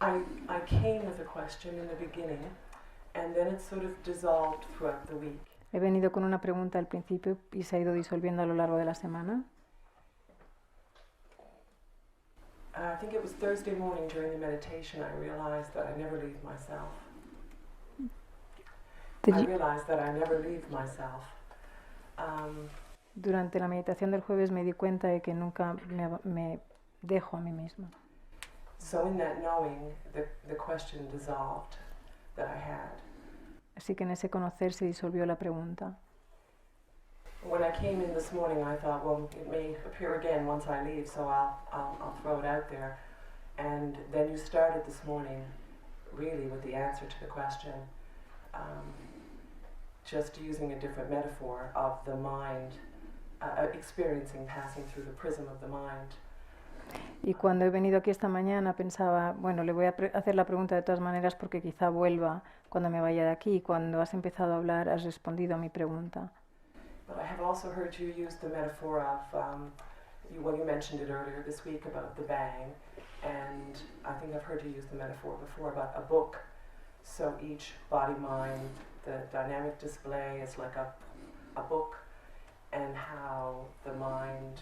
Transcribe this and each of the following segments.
I came with a question in the beginning, and then it sort of dissolved throughout the week. He venido con una pregunta al principio y se ha ido disolviendo a lo largo de la semana. I think it was Thursday morning during the meditation I realized that I never leave myself. Durante la meditación del jueves me di cuenta de que nunca me dejo a mí misma. So in that knowing, the question dissolved that I had. Así que en ese conocer se disolvió la pregunta. When I came in this morning, I thought, well, it may appear again once I leave, so I'll throw it out there. And then you started this morning, really, with the answer to the question, just using a different metaphor of the mind, experiencing, passing through the prism of the mind. Y cuando he venido aquí esta mañana pensaba, bueno, le voy a hacer la pregunta de todas maneras porque quizá vuelva cuando me vaya de aquí. Cuando has empezado a hablar has respondido a mi pregunta. But I have also heard you use the metaphor of, you mentioned it earlier this week about the bang, and I think I've heard you use the metaphor before about a book. So each body-mind, the dynamic display is like a book, and how the mind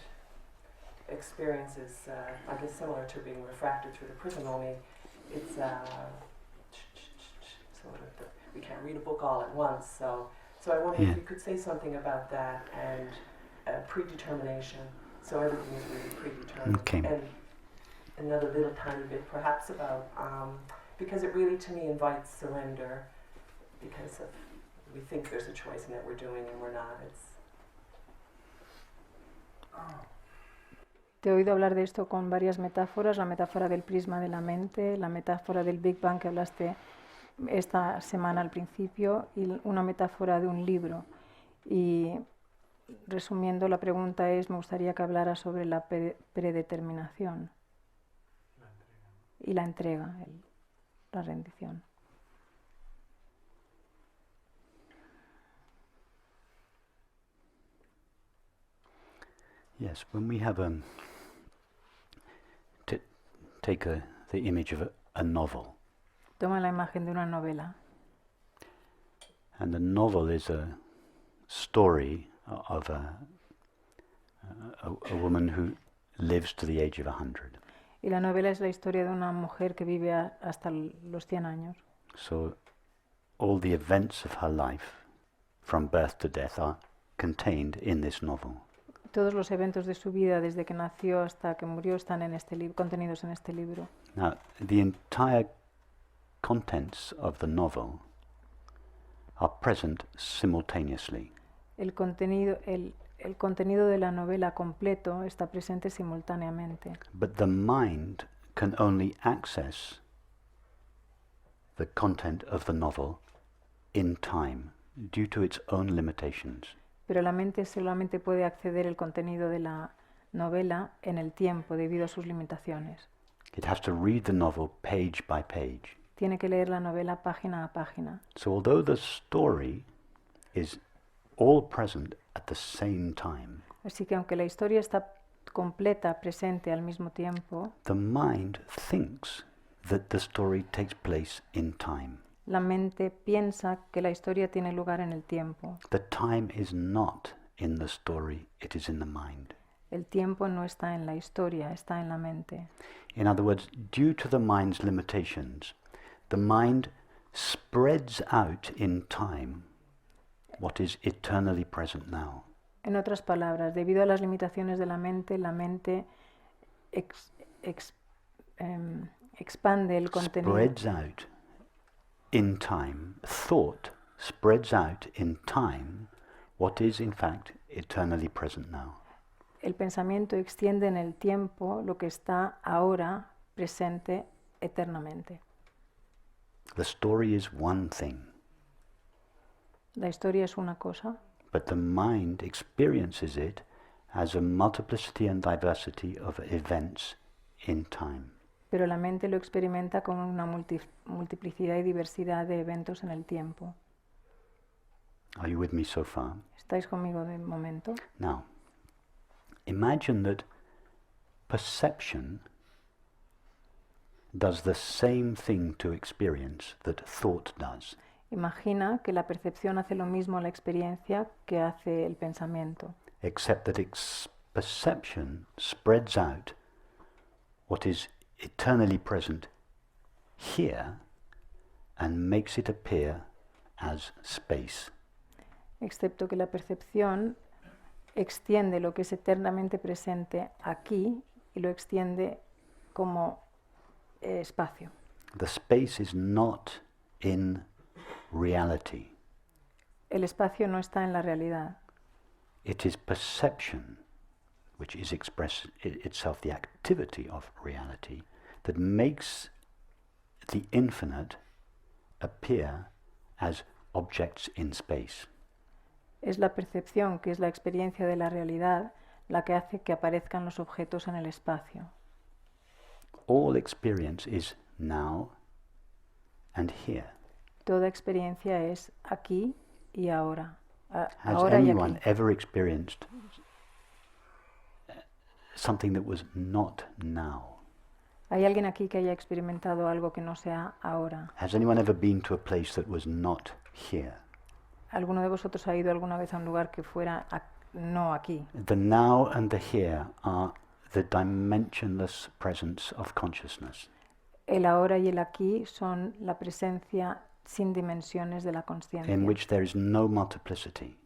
experiences, I guess similar to being refracted through the prism, only it's sort of, we can't read a book all at once, so I wonder if you could say something about that and predetermination, so everything is really predetermined. Okay. And another little tiny bit perhaps about, because it really to me invites surrender, because we think there's a choice in that we're doing and we're not. Te he oído hablar de esto con varias metáforas, la metáfora del prisma de la mente, la metáfora del Big Bang que hablaste esta semana al principio y una metáfora de un libro. Y resumiendo la pregunta me gustaría que hablara sobre la predeterminación y la entrega, la rendición. Yes, when we have take the image of a novel. Toma la imagen de una novela. And the novel is a story of a woman who lives to the age of 100. Y la novela es la historia de una mujer que vive hasta los 100 años. So all the events of her life, from birth to death, are contained in this novel. Todos los eventos de su vida, desde que nació hasta que murió, están en contenidos en este libro. Now, the entire contents of the novel are present simultaneously. El contenido de la novela completo está presente simultáneamente. But the mind can only access the content of the novel in time due to its own limitations. Pero la mente solamente puede acceder al contenido de la novela en el tiempo debido a sus limitaciones. It has to read the novel page by page. Tiene que leer la novela página a página. So although the story is all present at the same time, Así que aunque la historia está completa, presente al mismo tiempo, the mind thinks that the story takes place in time. la mente piensa que la historia tiene lugar en el tiempo. The time is not in the story, it is in the mind. El tiempo no está en la historia, está en la mente. In other words, due to the mind's limitations, the mind spreads out in time what is eternally present now. En otras palabras, debido a las limitaciones de la mente expande el contenido. Spreads out in time, thought spreads out in time what is in fact eternally present now. El pensamiento extiende en el tiempo lo que está ahora presente eternamente. The story is one thing, La historia es una cosa, but the mind experiences it as a multiplicity and diversity of events in time. pero la mente lo experimenta como una multiplicidad y diversidad de eventos en el tiempo. Are you with me so far? ¿Estáis conmigo de momento? Now, imagine that perception does the same thing to experience that thought does. Imagina que la percepción hace lo mismo a la experiencia que hace el pensamiento, Except that perception spreads out what is eternally present here and makes it appear as space. excepto que la percepción extiende lo que es eternamente presente aquí y lo extiende como espacio. The space is not in reality. El espacio no está en la realidad. It is perception, which is itself the activity of reality, that makes the infinite appear as objects in space. Es la percepción, que es la experiencia de la realidad, la que hace que aparezcan los objetos en el espacio. All experience is now and here. Toda experiencia es aquí y ahora. Has Ahora y anyone aquí. ever experienced something that was not now? ¿Hay alguien aquí que haya experimentado algo que no sea ahora? Has anyone ever been to a place that was not here? ¿Alguno de vosotros ha ido alguna vez a un lugar que fuera no aquí? The now and the here are the dimensionless presence of consciousness. El ahora y el aquí son la presencia sin dimensiones de la consciencia, In which there is no multiplicity,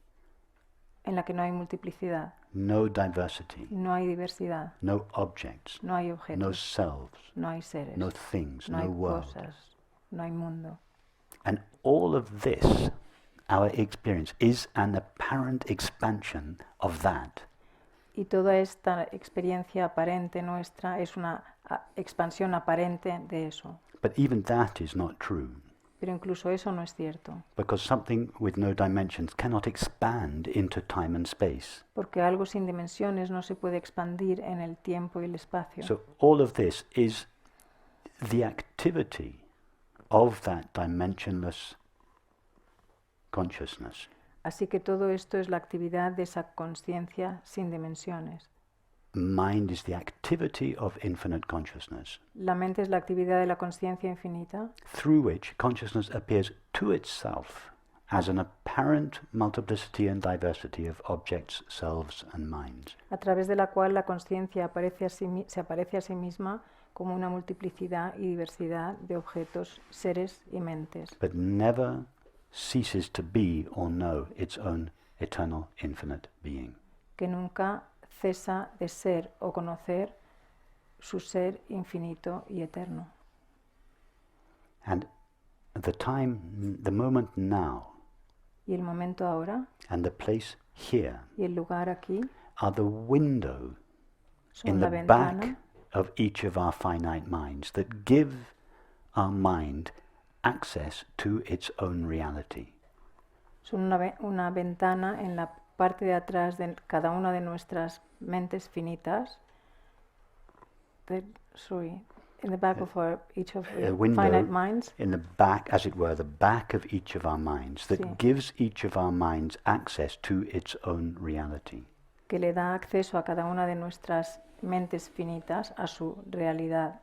en la que no hay multiplicidad, no diversity, no hay diversidad, no objects, no hay no objetos, selves, no hay seres, no things, no hay no world. cosas, no hay mundo. And all of this, our experience, is an apparent expansion of that. Y toda esta experiencia aparente nuestra es una expansión aparente de eso. But even that is not true, Pero incluso eso no es cierto, because something with no dimensions cannot expand into time and space. porque algo sin dimensiones no se puede expandir en el tiempo y el espacio. So all of this is the activity of that dimensionless consciousness. Así que todo esto es la actividad de esa conciencia sin dimensiones. Mind is the activity of infinite consciousness, La mente es la actividad de la conciencia infinita, through which consciousness appears to itself as an apparent multiplicity and diversity of objects, selves, and minds. a través de la cual la conciencia se aparece a sí misma como una multiplicidad y diversidad de objetos, seres y mentes, But never ceases to be or know its own eternal infinite being. que nunca cesa de ser o conocer su ser infinito y eterno. And the moment now, Y el momento ahora and the place here y el lugar aquí are the window son in la the ventana back of each of our finite minds that give our mind access to its own reality. son una ventana en la parte de atrás de cada una de nuestras mentes finitas. In the back of each of A our window finite minds, in the back, as it were, the back of each of our minds that Sí. gives each of our minds access to its own reality. que le da acceso a cada una de nuestras mentes finitas a su realidad